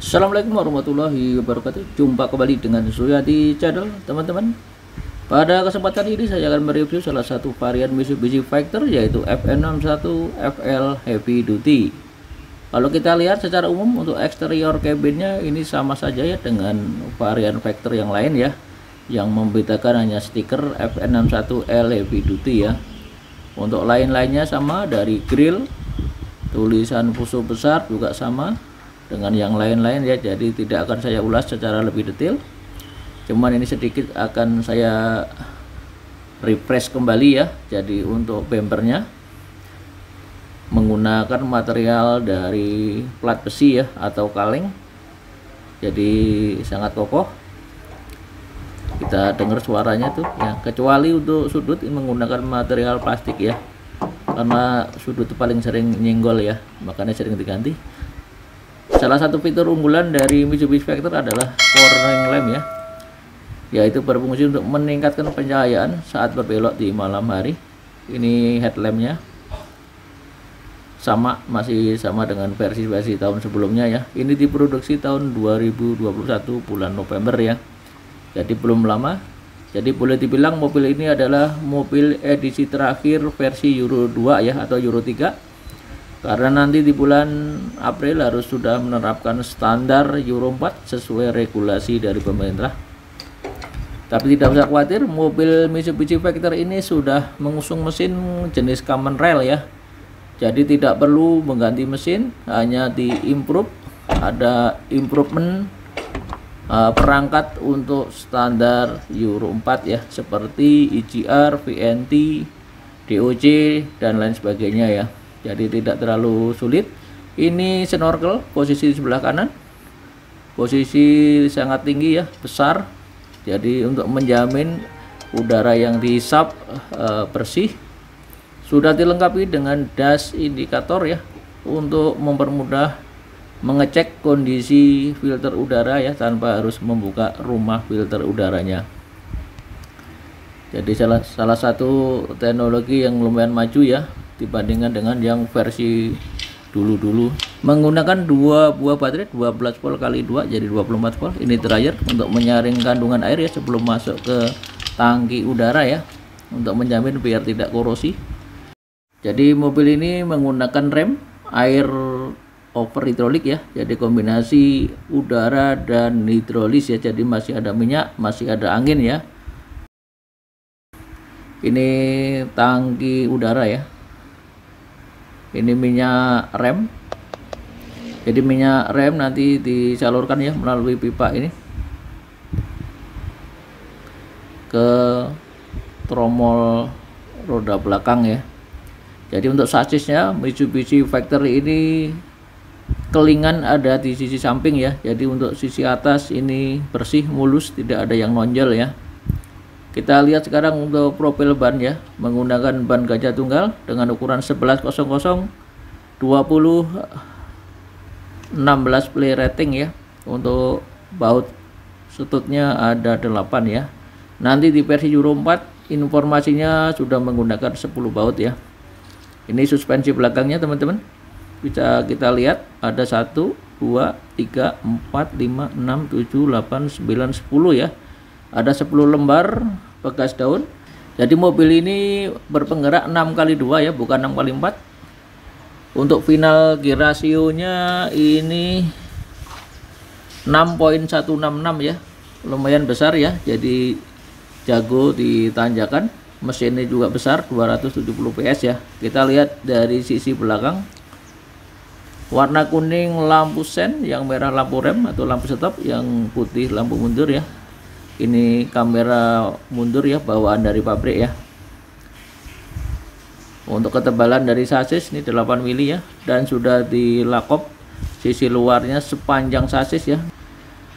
Assalamualaikum warahmatullahi wabarakatuh. Jumpa kembali dengan Surya di channel teman-teman. Pada kesempatan ini saya akan mereview salah satu varian Mitsubishi Factor, yaitu FN61 FL Heavy Duty. Kalau kita lihat secara umum untuk eksterior cabinnya ini sama saja ya dengan varian Factor yang lain ya. Yang membedakan hanya stiker FN61L Heavy Duty ya. Untuk lain-lainnya sama, dari grill, tulisan Fuso besar juga sama dengan yang lain-lain ya, jadi tidak akan saya ulas secara lebih detail. Cuman ini sedikit akan saya refresh kembali ya. Jadi untuk bempernya menggunakan material dari plat besi ya atau kaleng, jadi sangat kokoh. Kita dengar suaranya tuh ya, kecuali untuk sudut ini menggunakan material plastik ya, karena sudut itu paling sering nyenggol ya, makanya sering diganti. Salah satu fitur unggulan dari Mitsubishi Factor adalah warning lamp ya, yaitu berfungsi untuk meningkatkan pencahayaan saat berbelok di malam hari. Ini headlampnya sama, masih sama dengan versi tahun sebelumnya ya. Ini diproduksi tahun 2021 bulan November ya, jadi belum lama. Jadi boleh dibilang mobil ini adalah mobil edisi terakhir versi Euro 2 ya, atau Euro 3. Karena nanti di bulan April harus sudah menerapkan standar Euro 4 sesuai regulasi dari pemerintah. Tapi tidak usah khawatir, mobil Mitsubishi Factor ini sudah mengusung mesin jenis common rail ya. Jadi tidak perlu mengganti mesin, hanya di-improve, ada improvement perangkat untuk standar Euro 4 ya, seperti EGR, VNT, DOC dan lain sebagainya ya. Jadi tidak terlalu sulit. Ini snorkel posisi di sebelah kanan, posisi sangat tinggi ya, besar. Jadi untuk menjamin udara yang dihisap bersih. Sudah dilengkapi dengan dash indikator ya, untuk mempermudah mengecek kondisi filter udara ya, tanpa harus membuka rumah filter udaranya. Jadi salah satu teknologi yang lumayan maju ya dibandingkan dengan yang versi dulu-dulu. Menggunakan dua buah baterai 12 volt kali 2 jadi 24 volt. Ini dryer untuk menyaring kandungan air ya sebelum masuk ke tangki udara ya, untuk menjamin biar tidak korosi. Jadi mobil ini menggunakan rem air over hidrolik ya, jadi kombinasi udara dan hidrolis ya, jadi masih ada minyak, masih ada angin ya. Ini tangki udara ya, ini minyak rem. Jadi minyak rem nanti disalurkan ya melalui pipa ini ke tromol roda belakang ya. Jadi untuk sasisnya Mitsubishi Factor ini kelingan ada di sisi samping ya. Jadi untuk sisi atas ini bersih, mulus, tidak ada yang nonjol ya. Kita lihat sekarang untuk profil ban ya, menggunakan ban gajah tunggal dengan ukuran 1100 20 16 play rating ya. Untuk baut setutnya ada 8 ya. Nanti di versi Euro 4 informasinya sudah menggunakan 10 baut ya. Ini suspensi belakangnya teman-teman, bisa kita lihat ada 1 2 3 4 5 6 7 8 9 10 ya. Ada 10 lembar bekas daun. Jadi mobil ini berpenggerak 6x2 ya, bukan 6x4. Untuk final gear rasionya ini 6.166 ya, lumayan besar ya, jadi jago di tanjakan. Mesinnya juga besar, 270 PS ya. Kita lihat dari sisi belakang, warna kuning lampu sen, yang merah lampu rem atau lampu stop, yang putih lampu mundur ya. Ini kamera mundur ya, bawaan dari pabrik ya. Untuk ketebalan dari sasis ini 8 mili ya, dan sudah dilakop sisi luarnya sepanjang sasis ya.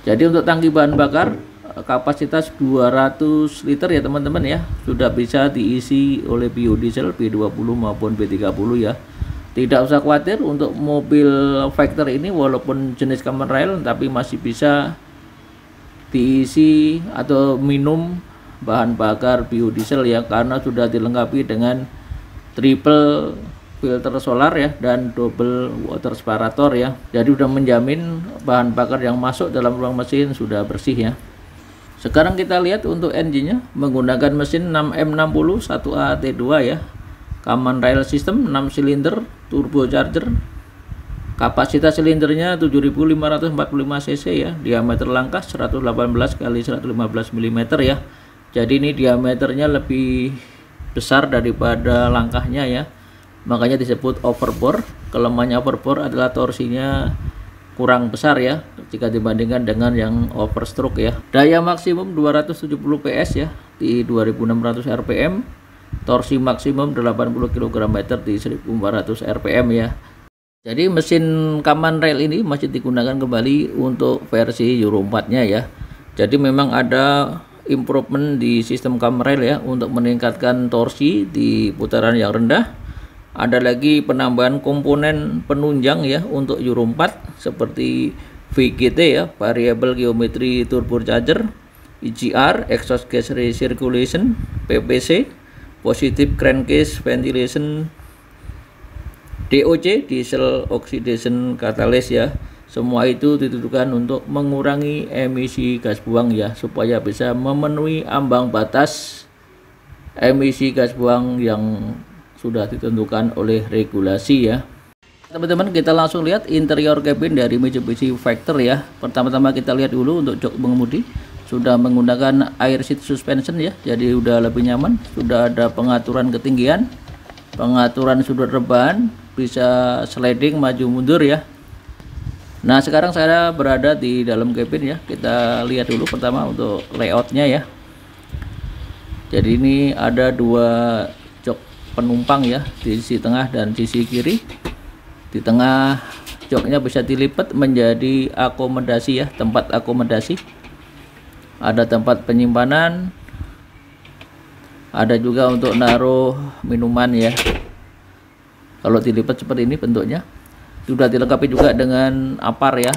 Jadi untuk tangki bahan bakar kapasitas 200 liter ya teman-teman ya, sudah bisa diisi oleh biodiesel B20 maupun B30 ya. Tidak usah khawatir untuk mobil Factor ini, walaupun jenis common rail tapi masih bisa diisi atau minum bahan bakar biodiesel ya, karena sudah dilengkapi dengan triple filter solar ya, dan double water separator ya. Jadi udah menjamin bahan bakar yang masuk dalam ruang mesin sudah bersih ya. Sekarang kita lihat untuk engine-nya menggunakan mesin 6M60 1AT2 ya. Common rail system 6 silinder turbocharger. Kapasitas silindernya 7545 cc ya. Diameter langkah 118 kali 115 mm ya. Jadi ini diameternya lebih besar daripada langkahnya ya. Makanya disebut overbore. Kelemahannya overbore adalah torsinya kurang besar ya jika dibandingkan dengan yang overstroke ya. Daya maksimum 270 PS ya di 2600 rpm. Torsi maksimum 80 kgm di 1400 rpm ya. Jadi mesin Common Rail ini masih digunakan kembali untuk versi Euro 4-nya ya. Jadi memang ada improvement di sistem Common Rail ya untuk meningkatkan torsi di putaran yang rendah. Ada lagi penambahan komponen penunjang ya untuk Euro 4 seperti VGT ya, Variable Geometry Turbocharger, EGR, Exhaust Gas Recirculation, PPC, Positive Crankcase Ventilation, DOC, Diesel Oxidation Catalyst ya. Semua itu ditujukan untuk mengurangi emisi gas buang ya, supaya bisa memenuhi ambang batas emisi gas buang yang sudah ditentukan oleh regulasi ya. Teman-teman, kita langsung lihat interior cabin dari Mitsubishi Factor ya. Pertama-tama kita lihat dulu untuk jok pengemudi. Sudah menggunakan air seat suspension ya, jadi udah lebih nyaman. Sudah ada pengaturan ketinggian, pengaturan sudut rebahan, bisa sliding maju mundur ya. Nah, sekarang saya berada di dalam cabin ya. Kita lihat dulu pertama untuk layoutnya ya. Jadi ini ada dua jok penumpang ya, di sisi tengah dan sisi kiri. Di tengah joknya bisa dilipat menjadi akomodasi ya, tempat akomodasi. Ada tempat penyimpanan, ada juga untuk naruh minuman ya. Kalau dilipat seperti ini bentuknya. Sudah dilengkapi juga dengan apar ya.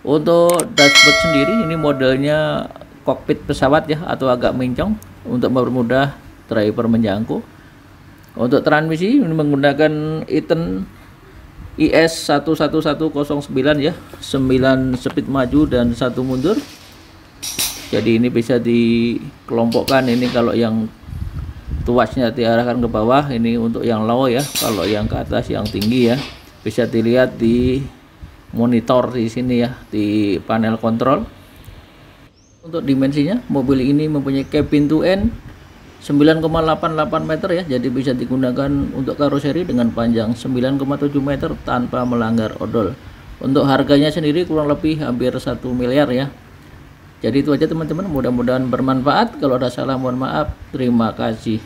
Untuk dashboard sendiri ini modelnya kokpit pesawat ya, atau agak mincong untuk mempermudah driver menjangkau. Untuk transmisi ini menggunakan Eaton IS 11109 ya, 9 speed maju dan 1 mundur. Jadi ini bisa dikelompokkan, ini kalau yang tuasnya diarahkan ke bawah, ini untuk yang low ya, kalau yang ke atas yang tinggi ya. Bisa dilihat di monitor di sini ya, di panel kontrol. Untuk dimensinya, mobil ini mempunyai cabin to end 9,88 meter ya, jadi bisa digunakan untuk karoseri dengan panjang 9,7 meter tanpa melanggar odol. Untuk harganya sendiri kurang lebih hampir 1 miliar ya. Jadi itu aja teman-teman, mudah-mudahan bermanfaat. Kalau ada salah mohon maaf. Terima kasih.